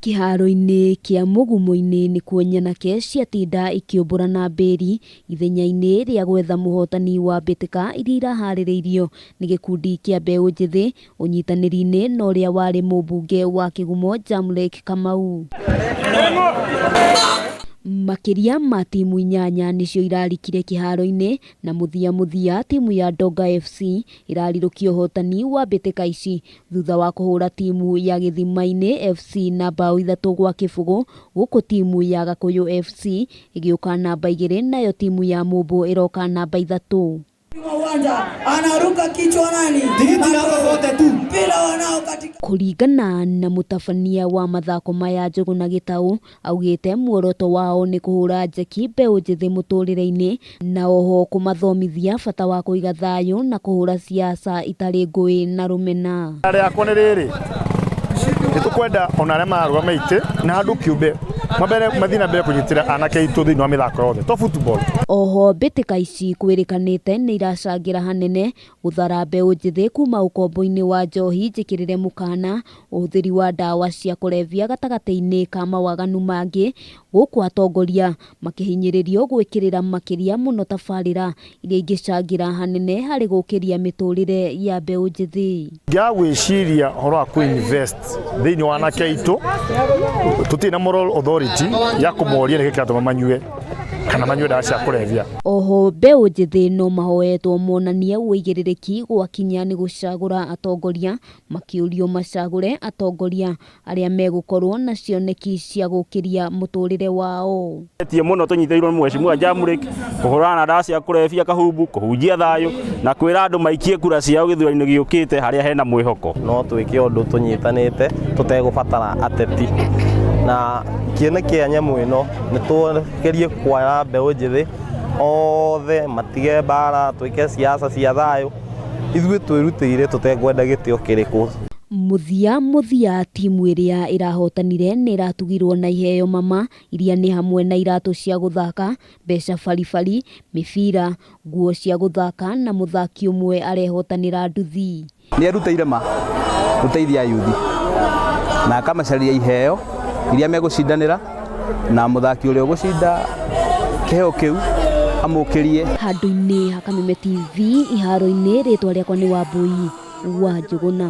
Kĩharo-inĩ kĩa Mugumo-inĩ nĩ kuo nyanake ciatinda ikĩũmbũrana mbĩri ithenya-inĩ rĩa gwetha mũhotani wa mbĩtĩka iria iraharĩrĩirio nĩ gĩkundi kĩa mbeũ njĩthĩ ũnyitanĩri-inĩ na ũrĩa warĩ mũmbunge wa Kĩgumo Jamlek Kamau. Makĩria ma timu 8 nĩcio irarikire kĩharo-inĩ na mũthia timu ya Ndonga FC irarirũkia ũhotani wa mbĩtĩka ici thutha wa kũhũra timu ya Gĩthima-inĩ FC na mbaũ 3-0, gũkũ timu ya Gakuyu FC ĩgĩũka namba 2 nayo timu ya Mumbo ĩroka namba 3. Anaruka kichwa nani? Kũringana na mũtabania wa mathako maya Njũgũna Gĩtaũ, augĩte muoroto wao nĩ kũhũra njeki mbeũ njĩthĩ mũtũrĩre-inĩ na oho kũmathomithia bata wa kũiga thayũ na kũhũra siasa itarĩ ngũĩ na rũmena. Rĩakwa nĩ rĩrĩ, nĩtũkwenda ona arĩa marũgamĩte na handũ kĩũmbe mathie na mbere kũnyitĩra anake aitũ thĩinĩ wa mĩthako yothe to football. Oho mbĩtĩka ici kwĩrĩkanĩte nĩ iracangĩra hanene gũthara mbeũ njĩthĩ kuma ũkombo-inĩ wa njohi njĩkĩrĩre mũkana ũhũthĩri wa ndawa cia kũrebia gatagatĩ-inĩ ka mawaganu mangĩ, gũkũ atongoria makĩhinyĩrĩrio gwĩkĩrĩra makĩria mũno tabarĩra iria ingĩcangĩra hanene harĩ gũkĩria mĩtũrĩre ya mbeũ njĩthĩ. Ngĩgwĩciria ũhoro wa kũ-invest thĩinĩ wa anake aitũ, tũtirĩ na moral authority ya kũmoria nĩ gĩkĩratũma manyue kana manyue ndawa cia kũrebia. Oho mbeũ njĩthĩ no mahoetwo monanie wĩigĩrĩrĩki gwakinya nĩ gũcagũra atongoria, makĩũrio macagũre atongoria arĩa megũkorwo na cioneki cia gũkĩria mũtũrĩre wao. Tie mũno tũnyitĩrĩirwo nĩ Mheshimiwa Jamlek kũhũrana na ndawa cia kũrebia kahumbu, kũhunjia thayũ na kwĩra andũ maikie kura ciao gĩthurano gĩũkĩte harĩa hena mwĩhoko. No twĩke ũndũ tũnyitanĩte tũtegũbatara ateti, na kĩene kĩa nyamũ ĩno nĩ tũgerie kwara mbeũ njĩthĩ othe matige mbara, twĩke siasa cia thayũ, ithuĩ twĩrutĩire tũtekwenda gĩtĩo kĩrĩkũ. Mũthia timu ĩrĩa ĩrahotanire nĩ ĩratugirwo na iheo mama iria nĩ hamwe na iratũ cia gũthaka, mbeca baribari, mĩbira, nguo cia gũthaka na mũthaki ũmwe arehotanĩra nduthi. Nĩ erutĩire ma gũteithia yuthi na akamacaria iheo iria megũcindanĩra na mũthaki ũrĩa ũgũcinda kĩheo kĩu amũkĩrie. Handũ-inĩ ha Kameme TV iharo-inĩ, rĩtwa rĩakwa nĩ Wambui wa Njũgũna.